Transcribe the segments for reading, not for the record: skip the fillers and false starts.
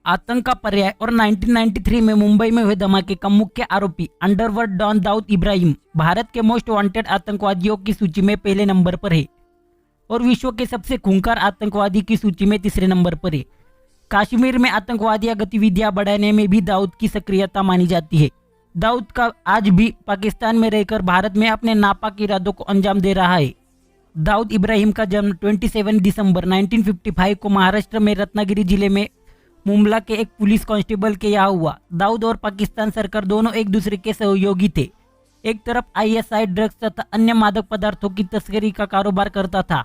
आतंक का पर्याय और 1993 में मुंबई में हुए धमाके का मुख्य आरोपी अंडरवर्ल्ड डॉन दाऊद इब्राहिम भारत के मोस्ट वांटेड आतंकवादियों की सूची में पहले नंबर पर है और विश्व के सबसे खूंखार आतंकवादी की सूची में तीसरे नंबर पर है। कश्मीर में आतंकवादी गतिविधियां बढ़ाने में भी दाऊद की सक्रियता मानी जाती है। दाऊद का आज भी पाकिस्तान में रहकर भारत में अपने नापाक इरादों को अंजाम दे रहा है। दाऊद इब्राहिम का जन्म 27 दिसंबर 1955 को महाराष्ट्र में रत्नागिरी जिले में मुमला के एक पुलिस कांस्टेबल के यहाँ हुआ। दाऊद और पाकिस्तान सरकार दोनों एक दूसरे के सहयोगी थे। एक तरफ आईएसआई ड्रग्स तथा अन्य मादक पदार्थों की तस्करी का कारोबार करता था।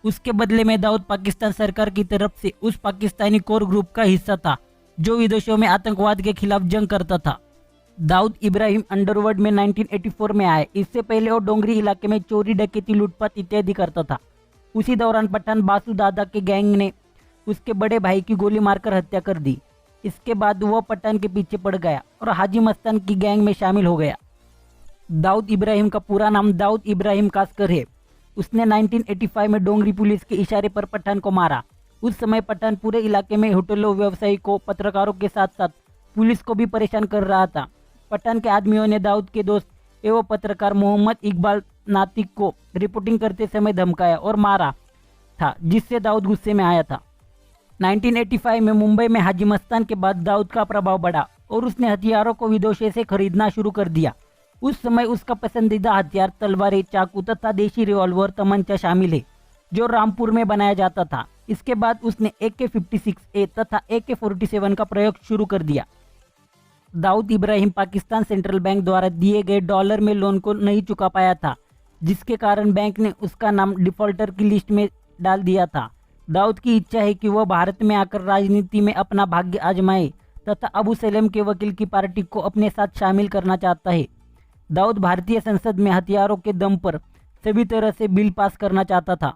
उसके बदले में दाऊद पाकिस्तान सरकार की तरफ से उस पाकिस्तानी कोर ग्रुप का हिस्सा था जो विदेशों में आतंकवाद के खिलाफ जंग करता था। दाऊद इब्राहिम अंडरवर्ल्ड में 1984 में आए। इससे पहले वो डोंगरी इलाके में चोरी, डकैती, लूटपाट इत्यादि करता था। उसी दौरान पठान बासु दादा के गैंग ने उसके बड़े भाई की गोली मारकर हत्या कर दी। इसके बाद वह पठान के पीछे पड़ गया और हाजी मस्तान की गैंग में शामिल हो गया। दाऊद इब्राहिम का पूरा नाम दाऊद इब्राहिम कासकर है। उसने 1985 में डोंगरी पुलिस के इशारे पर पठान को मारा। उस समय पठान पूरे इलाके में होटलों, व्यवसायिकों, पत्रकारों के साथ साथ पुलिस को भी परेशान कर रहा था। पठान के आदमियों ने दाऊद के दोस्त एवं पत्रकार मोहम्मद इकबाल नातिक को रिपोर्टिंग करते समय धमकाया और मारा था, जिससे दाऊद गुस्से में आया था। 1985 में मुंबई में हाजी मस्तान के बाद दाऊद का प्रभाव बढ़ा और उसने हथियारों को विदेशों से खरीदना शुरू कर दिया। उस समय उसका पसंदीदा हथियार तलवारें, चाकू तथा देशी रिवॉल्वर तमंचा शामिल है जो रामपुर में बनाया जाता था। इसके बाद उसने AK-56A तथा AK-47 का प्रयोग शुरू कर दिया। दाऊद इब्राहिम पाकिस्तान सेंट्रल बैंक द्वारा दिए गए डॉलर में लोन को नहीं चुका पाया था, जिसके कारण बैंक ने उसका नाम डिफॉल्टर की लिस्ट में डाल दिया था। दाऊद की इच्छा है कि वह भारत में आकर राजनीति में अपना भाग्य आजमाए तथा अबू सलेम के वकील की पार्टी को अपने साथ शामिल करना चाहता है। दाऊद भारतीय संसद में हथियारों के दम पर सभी तरह से बिल पास करना चाहता था।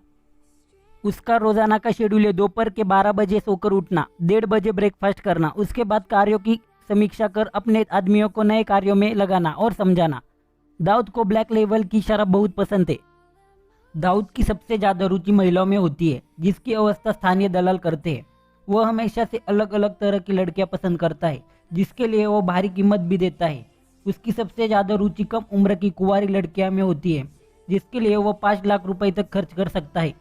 उसका रोजाना का शेड्यूल है दोपहर के 12 बजे सोकर उठना, 1:30 बजे ब्रेकफास्ट करना, उसके बाद कार्यों की समीक्षा कर अपने आदमियों को नए कार्यों में लगाना और समझाना। दाऊद को ब्लैक लेवल की शराब बहुत पसंद है। दाऊद की सबसे ज़्यादा रुचि महिलाओं में होती है, जिसकी अवस्था स्थानीय दलाल करते हैं। वह हमेशा से अलग अलग तरह की लड़कियां पसंद करता है, जिसके लिए वो भारी कीमत भी देता है। उसकी सबसे ज़्यादा रुचि कम उम्र की कुंवारी लड़कियां में होती है, जिसके लिए वो 5 लाख रुपए तक खर्च कर सकता है।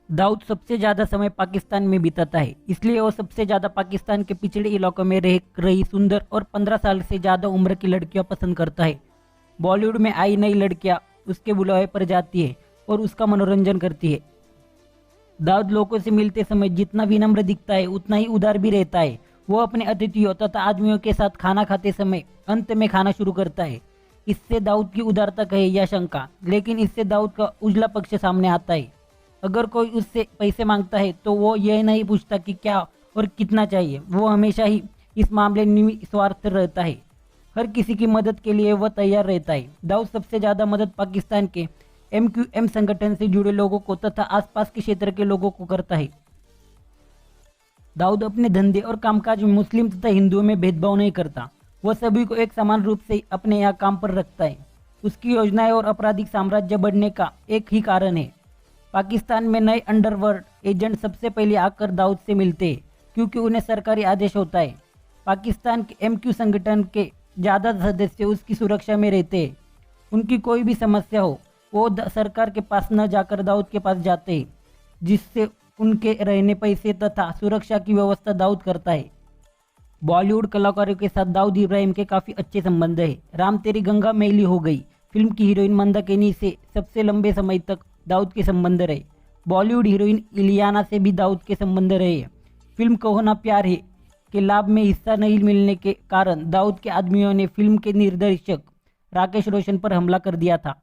दाऊद सबसे ज़्यादा समय पाकिस्तान में बिताता है, इसलिए वो सबसे ज़्यादा पाकिस्तान के पिछड़े इलाकों में रह रही सुंदर और 15 साल से ज़्यादा उम्र की लड़कियां पसंद करता है। बॉलीवुड में आई नई लड़कियां उसके बुलावे पर जाती है और उसका मनोरंजन करती है। दाऊद लोगों से मिलते समय जितना विनम्र दिखता है उतना ही उदार भी रहता है। वो अपने अतिथियों तथा आदमियों के साथ खाना खाते समय अंत में खाना शुरू करता है। इससे दाऊद की उदारता कहे या शंका, लेकिन इससे दाऊद का उजला पक्ष सामने आता है। अगर कोई उससे पैसे मांगता है तो वो यह नहीं पूछता कि क्या और कितना चाहिए। वो हमेशा ही इस मामले में निस्वार्थ रहता है। हर किसी की मदद के लिए वह तैयार रहता है। दाऊद सबसे ज़्यादा मदद पाकिस्तान के MQM संगठन से जुड़े लोगों को तथा आसपास के क्षेत्र के लोगों को करता है। दाऊद अपने धंधे और कामकाज में मुस्लिम तथा हिंदुओं में भेदभाव नहीं करता। वह सभी को एक समान रूप से अपने यहाँ काम पर रखता है। उसकी योजनाएं और आपराधिक साम्राज्य बढ़ने का एक ही कारण है। पाकिस्तान में नए अंडरवर्ल्ड एजेंट सबसे पहले आकर दाऊद से मिलते हैं, क्योंकि उन्हें सरकारी आदेश होता है। पाकिस्तान के MQ संगठन के ज़्यादा सदस्य उसकी सुरक्षा में रहते हैं। उनकी कोई भी समस्या हो वो सरकार के पास न जाकर दाऊद के पास जाते हैं, जिससे उनके रहने, पैसे तथा सुरक्षा की व्यवस्था दाऊद करता है। बॉलीवुड कलाकारों के साथ दाऊद इब्राहिम के काफ़ी अच्छे संबंध है। राम तेरी गंगा मैली हो गई फिल्म की हीरोइन मंदाकिनी से सबसे लंबे समय तक दाऊद के संबंध रहे। बॉलीवुड हीरोइन इलियाना से भी दाऊद के संबंध रहे। फिल्म कहो ना प्यार है के लाभ में हिस्सा नहीं मिलने के कारण दाऊद के आदमियों ने फिल्म के निर्देशक राकेश रोशन पर हमला कर दिया था।